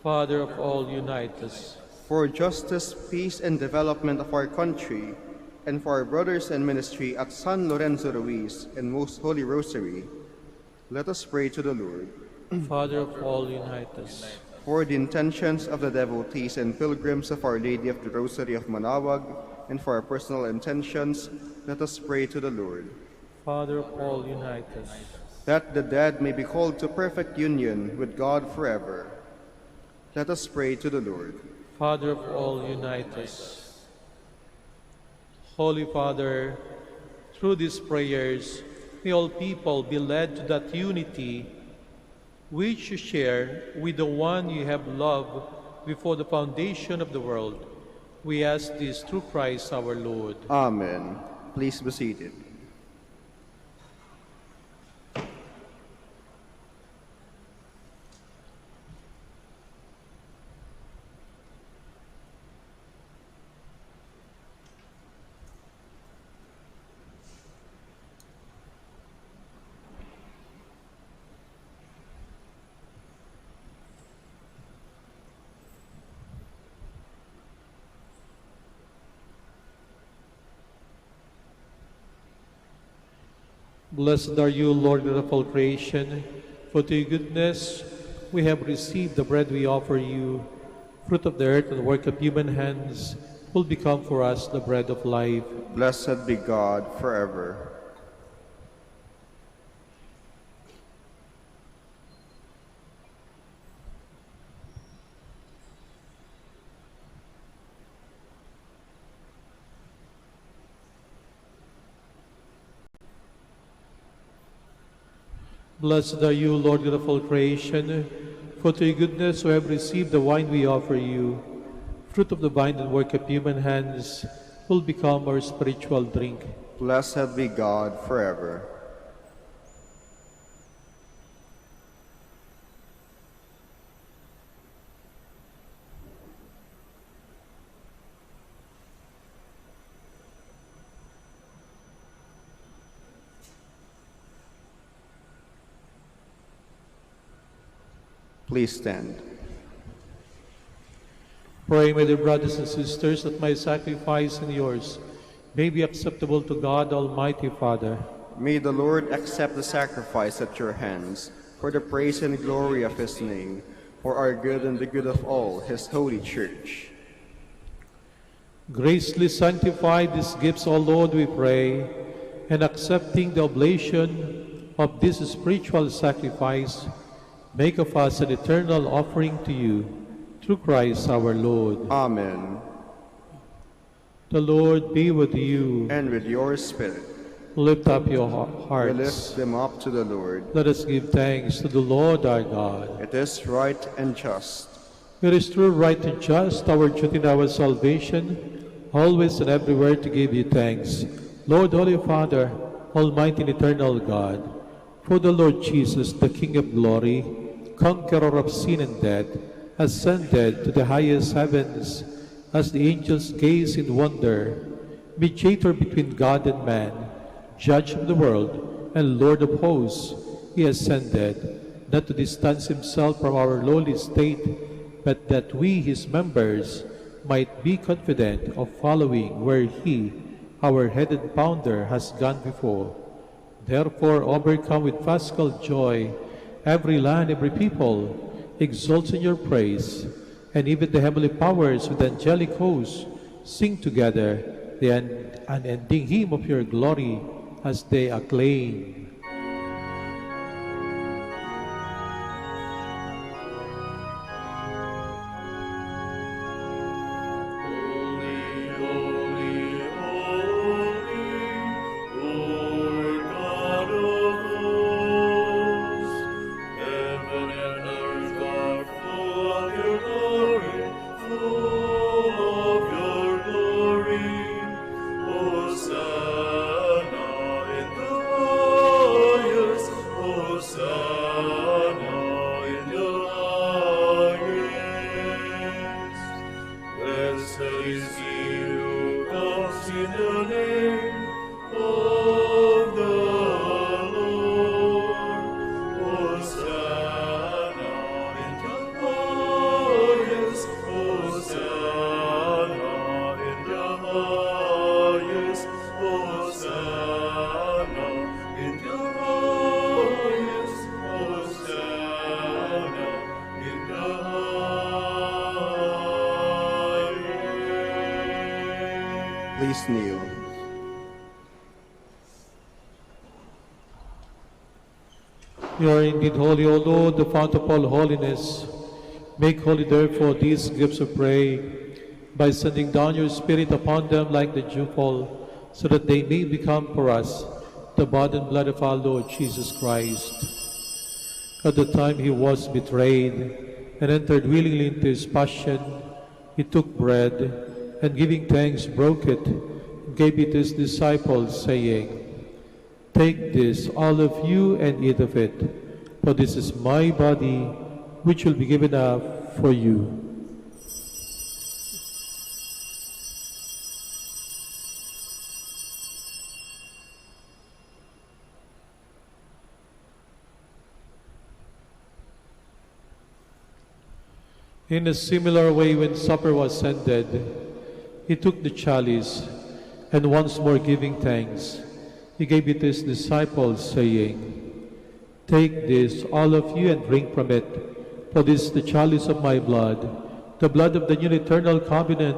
Father of all, unite us.
For justice, peace, and development of our country, and for our brothers in ministry at San Lorenzo Ruiz and Most Holy Rosary, let us pray to the Lord.
Father of all, unite us.
For the intentions of the devotees and pilgrims of Our Lady of the Rosary of Manaoag, and for our personal intentions, let us pray to the Lord.
Father of all, unite us.
That the dead may be called to perfect union with God forever. Let us pray to the Lord.
Father of all, unite us. Holy Father, through these prayers, may all people be led to that unity which you share with the one you have loved before the foundation of the world. We ask this through Christ our Lord.
Amen. Please be seated.
Blessed are you, Lord of all creation, for to your goodness we have received the bread we offer you. Fruit of the earth and work of human hands will become for us the bread of life.
Blessed be God forever.
Blessed are you, Lord God of all creation, for to your goodness we have received the wine we offer you. Fruit of the vine and work of human hands will become our spiritual drink.
Blessed be God forever. Please stand.
Pray, my dear brothers and sisters, that my sacrifice and yours may be acceptable to God, Almighty Father.
May the Lord accept the sacrifice at your hands for the praise and glory of his name, for our good and the good of all his holy church.
Graciously sanctify these gifts, O Lord, we pray, and accepting the oblation of this spiritual sacrifice, make of us an eternal offering to you, through Christ our Lord.
Amen.
The Lord be with you.
And with your spirit.
Lift up your
We
hearts.
lift them up to the Lord.
Let us give thanks to the Lord our God.
It is right and just.
It is true, right, and just, our duty and our salvation, always and everywhere to give you thanks, Lord, Holy Father, Almighty and eternal God, for the Lord Jesus, the King of glory, conqueror of sin and death, ascended to the highest heavens as the angels gaze in wonder, mediator between God and man, judge of the world and Lord of hosts. He ascended, not to distance himself from our lowly state, but that we, his members, might be confident of following where he, our head and founder, has gone before. Therefore, overcome with paschal joy, every land, every people, exalts in your praise, and even the heavenly powers with angelic hosts sing together the unending hymn of your glory as they acclaim.
Please kneel.
You are indeed holy, O Lord, the fount of all holiness. Make holy, therefore, these gifts, we pray, by sending down your Spirit upon them like the dewfall, so that they may become for us the body and blood of our Lord Jesus Christ. At the time he was betrayed and entered willingly into his passion, he took bread, and giving thanks, broke it, and gave it to his disciples, saying, "Take this, all of you, and eat of it, for this is my body, which will be given up for you." In a similar way, when supper was ended, he took the chalice, and once more giving thanks, He gave it to his disciples, saying, "Take this, all of you, and drink from it, for this is the chalice of my blood, the blood of the new and eternal covenant,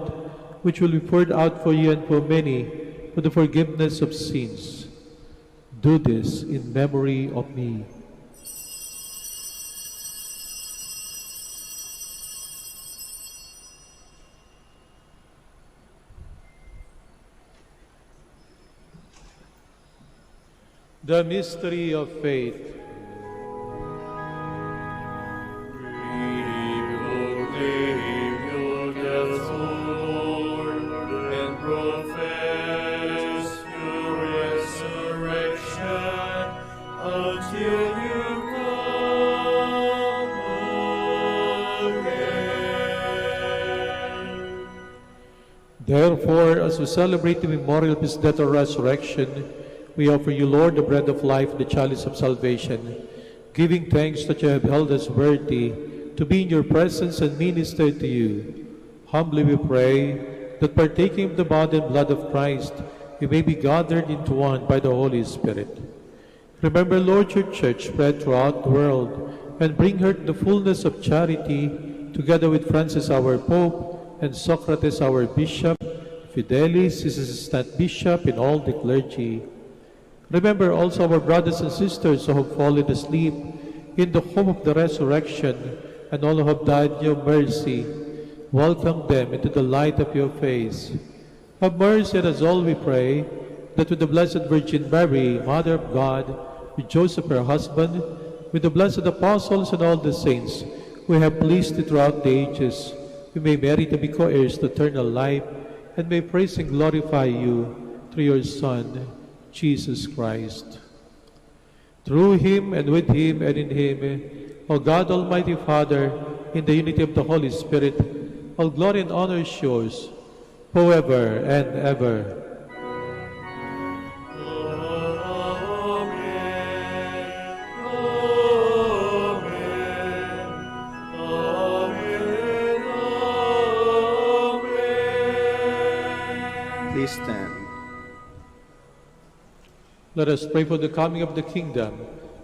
which will be poured out for you and for many for the forgiveness of sins. Do this in memory of me." The mystery of faith.
We proclaim your death, O Lord, and profess your resurrection until you come again.
Therefore, as we celebrate the memorial of his death or resurrection, we offer you, Lord, the bread of life, the chalice of salvation, giving thanks that you have held us worthy to be in your presence and minister to you. Humbly we pray that partaking of the body and blood of Christ, we may be gathered into one by the Holy Spirit. Remember, Lord, your church spread throughout the world, and bring her to the fullness of charity, together with Francis our Pope, and Socrates our Bishop, Fidelis his assistant bishop, and all the clergy. Remember also our brothers and sisters who have fallen asleep in the hope of the resurrection, and all who have died in your mercy. Welcome them into the light of your face. Have mercy on us all, we pray, that with the Blessed Virgin Mary, Mother of God, with Joseph her husband, with the blessed apostles and all the saints who have pleased you throughout the ages, we may merit to be co-heirs to eternal life, and may praise and glorify you through your Son, Jesus Christ. Through him, and with him, and in him, O God, Almighty Father, in the unity of the Holy Spirit, all glory and honor is yours, forever and ever.
Please stand.
Let us pray for the coming of the kingdom,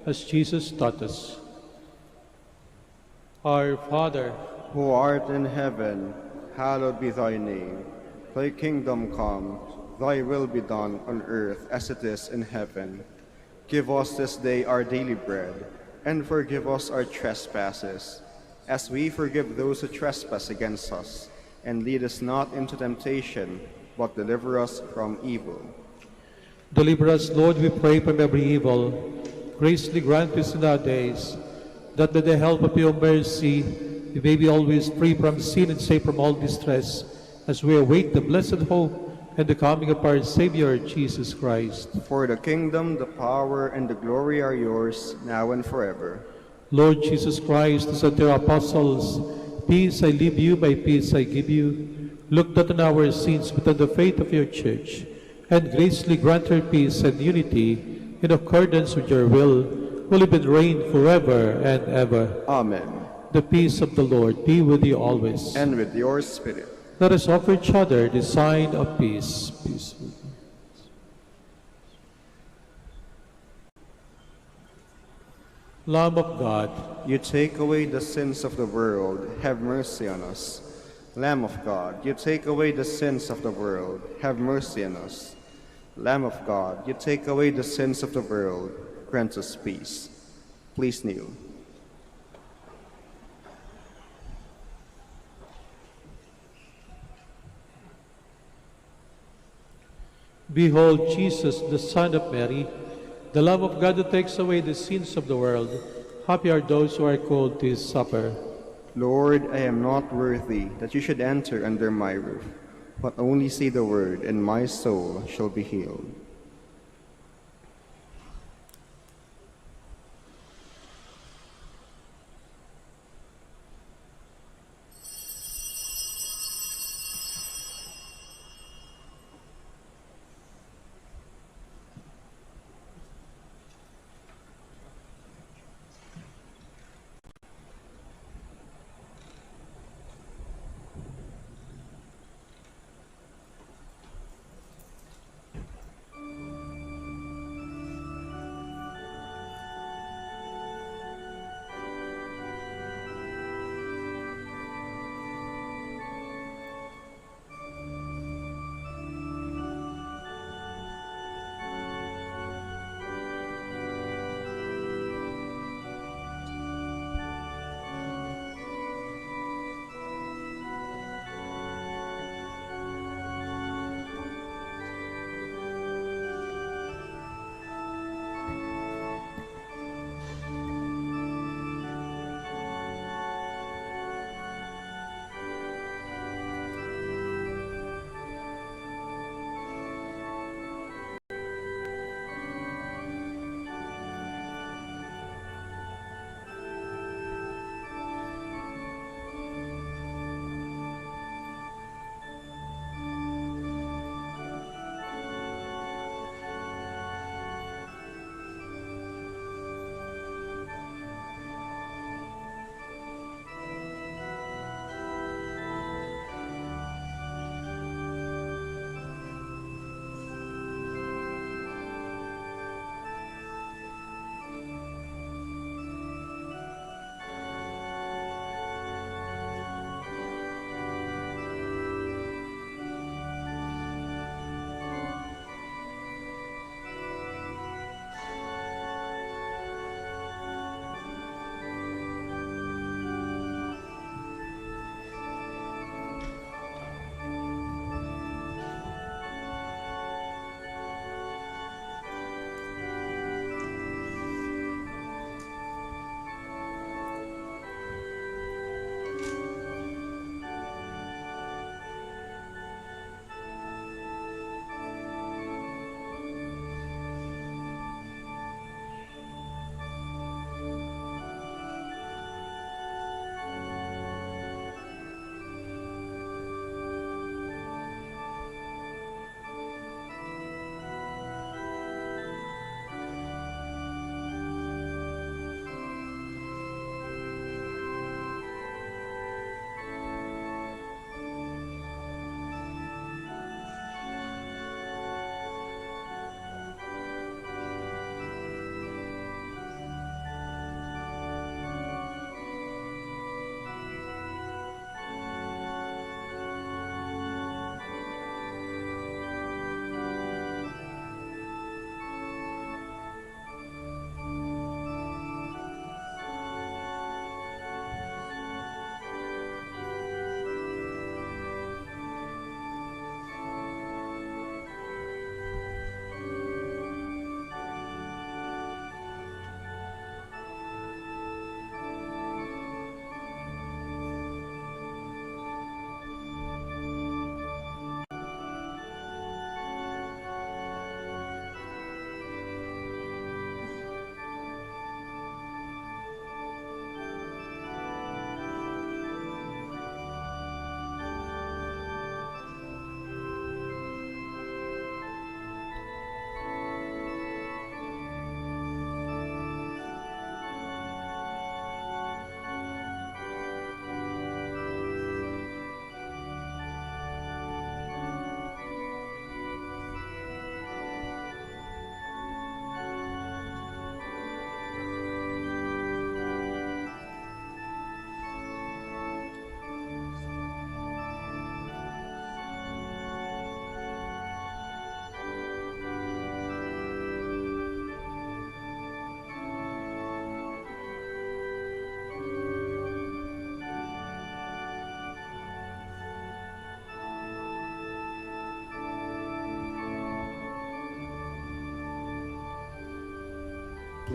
as Jesus taught us. Our Father,
Who art in heaven, hallowed be thy name. Thy kingdom come, thy will be done on earth as it is in heaven. Give us this day our daily bread, and forgive us our trespasses, as we forgive those who trespass against us. And lead us not into temptation, but deliver us from evil.
deliver us, Lord, we pray, from every evil. Graciously grant us in our days, that by the help of your mercy, we may be always free from sin and safe from all distress, as we await the blessed hope and the coming of our Savior, Jesus Christ.
For the kingdom, the power, and the glory are yours, now and forever.
Lord Jesus Christ, who said to your apostles, "Peace I leave you, my peace I give you," look not on our sins, but on the faith of your church, and graciously grant her peace and unity in accordance with your will, who live and reign forever and ever.
Amen.
The peace of the Lord be with you always.
And with your spirit.
Let us offer each other the sign of peace. Peace. Lamb of God,
You take away the sins of the world, have mercy on us. Lamb of God, you take away the sins of the world, have mercy on us. Lamb of God, you take away the sins of the world, grant us peace. Please kneel.
behold Jesus, the Son of Mary, the Lamb of God who takes away the sins of the world. Happy are those who are called to his supper.
Lord, I am not worthy that you should enter under my roof, but only say the word, and my soul shall be healed.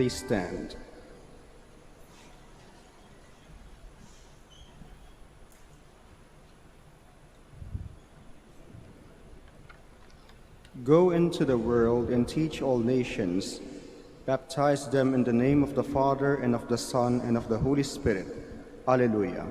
Please stand. Go into the world and teach all nations. Baptize them in the name of the Father, and of the Son, and of the Holy Spirit. Alleluia.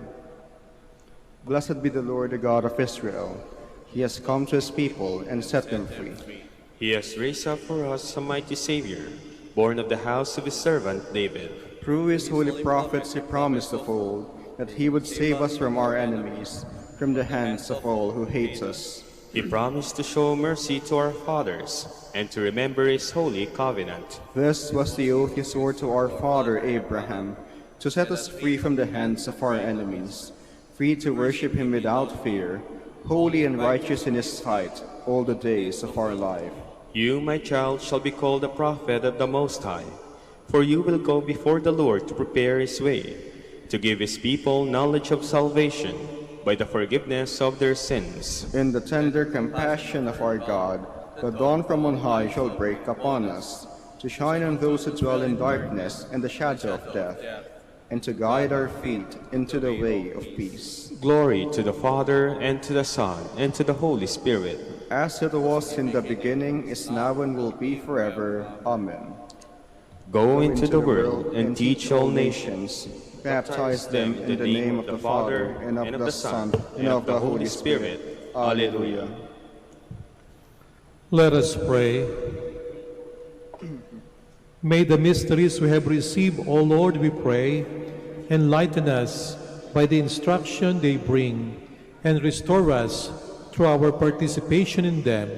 Blessed be the Lord, the God of Israel. He has come to his people and set them free.
He has raised up for us a mighty Savior, born of the house of his servant David.
Through his holy prophets he promised of old that he would save us from our enemies, from the hands of all who hate us.
He promised to show mercy to our fathers and to remember his holy covenant.
This was the oath he swore to our father Abraham, to set us free from the hands of our enemies, free to worship him without fear, holy and righteous in his sight all the days of our life.
You, my child, shall be called a prophet of the Most High, for you will go before the Lord to prepare his way, to give his people knowledge of salvation by the forgiveness of their sins.
In the tender compassion of our God, the dawn from on high shall break upon us, to shine on those who dwell in darkness and the shadow of death, and to guide our feet into the way of peace.
Glory to the Father, and to the Son, and to the Holy Spirit.
As it was in the beginning, is now, and will be forever. Amen.
Go into the world and teach all nations.
Baptize them in the name of the Father, and of the Son, and of the Holy Spirit. Alleluia.
Let us pray. May the mysteries we have received, O Lord, we pray, enlighten us by the instruction they bring, and restore us through our participation in them,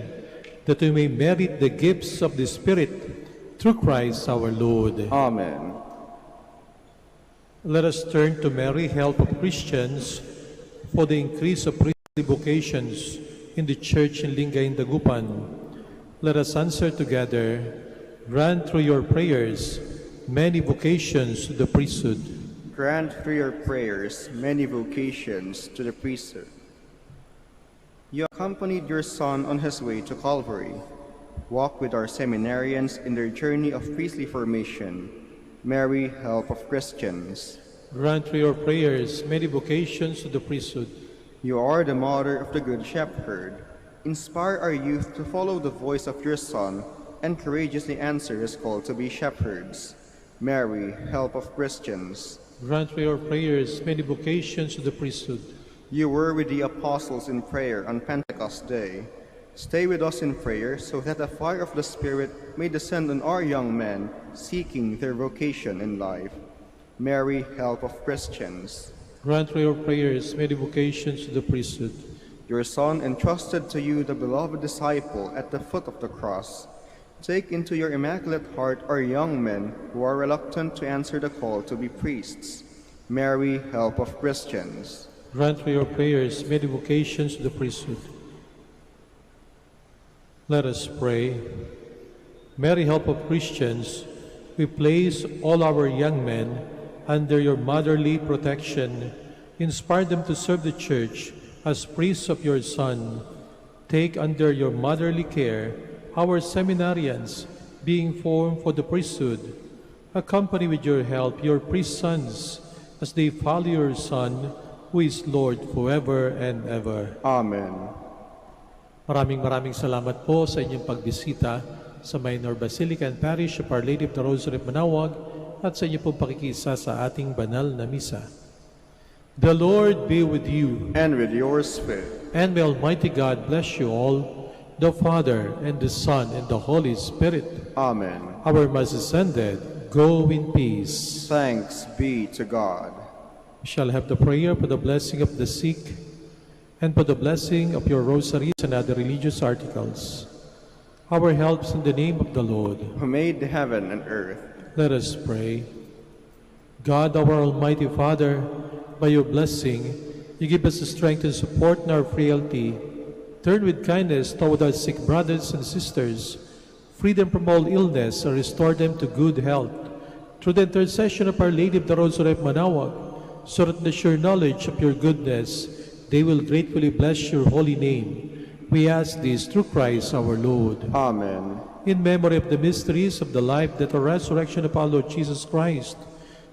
that we may merit the gifts of the Spirit through Christ our Lord.
Amen.
Let us turn to Mary, help of Christians, for the increase of priestly vocations in the Church in Lingay and Dagupan. Let us answer together, grant through your prayers many vocations to the priesthood.
Grant through your prayers many vocations to the priesthood. You accompanied your Son on his way to Calvary. Walk with our seminarians in their journey of priestly formation. Mary, help of Christians.
Grant through your prayers many vocations to the priesthood.
You are the mother of the Good Shepherd. Inspire our youth to follow the voice of your Son and courageously answer his call to be shepherds. Mary, help of Christians.
Grant through your prayers many vocations to the priesthood.
You were with the apostles in prayer on Pentecost Day. Stay with us in prayer so that the fire of the Spirit may descend on our young men seeking their vocation in life. Mary, help of Christians.
Grant through your prayers many vocations to the priesthood.
Your Son entrusted to you the beloved disciple at the foot of the cross. Take into your immaculate heart our young men who are reluctant to answer the call to be priests. Mary, help of Christians.
Grant through your prayers many vocations to the priesthood. Let us pray. Mary, help of Christians, we place all our young men under your motherly protection. Inspire them to serve the Church as priests of your Son. Take under your motherly care our seminarians being formed for the priesthood. Accompany with your help your priest sons as they follow your Son, who is Lord forever and ever.
Amen.
Maraming salamat po sa inyong pagbisita sa Minor Basilica and Parish of Our Lady of the Rosary of Manaoag at sa inyong pong pakikisa sa ating banal na misa. The Lord be with you.
And with your spirit.
And may Almighty God bless you all, the Father, and the Son, and the Holy Spirit.
Amen.
Our Mass is ended. Go in peace.
Thanks be to God.
We shall have the prayer for the blessing of the sick, and for the blessing of your rosaries and other religious articles. Our helps in the name of the Lord,
who made the heaven and earth.
Let us pray. God, our Almighty Father, by your blessing, you give us the strength and support in our frailty. Turn with kindness toward our sick brothers and sisters, free them from all illness, and restore them to good health. Through the intercession of Our Lady of the Rosary of Manaoag, so that in the sure knowledge of your goodness, they will gratefully bless your holy name. We ask this through Christ our Lord.
Amen.
in memory of the mysteries of the life, death, and resurrection of our Lord Jesus Christ,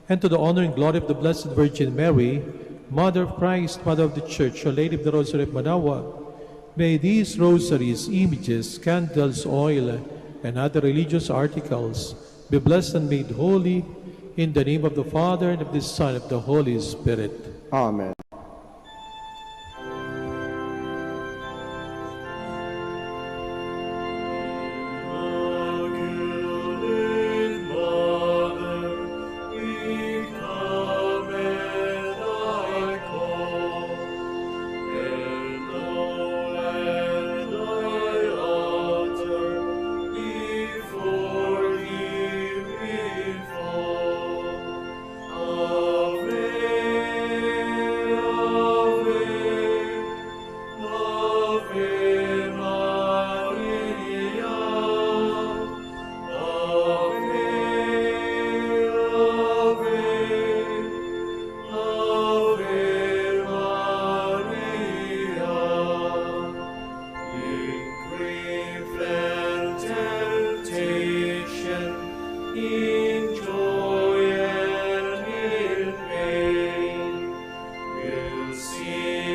and to the honor and glory of the Blessed Virgin Mary, Mother of Christ, Mother of the Church, Our Lady of the Rosary of Manaoag, may these rosaries, images, candles, oil, and other religious articles be blessed and made holy in the name of the Father, and of the Son, and of the Holy Spirit.
Amen.
We'll see.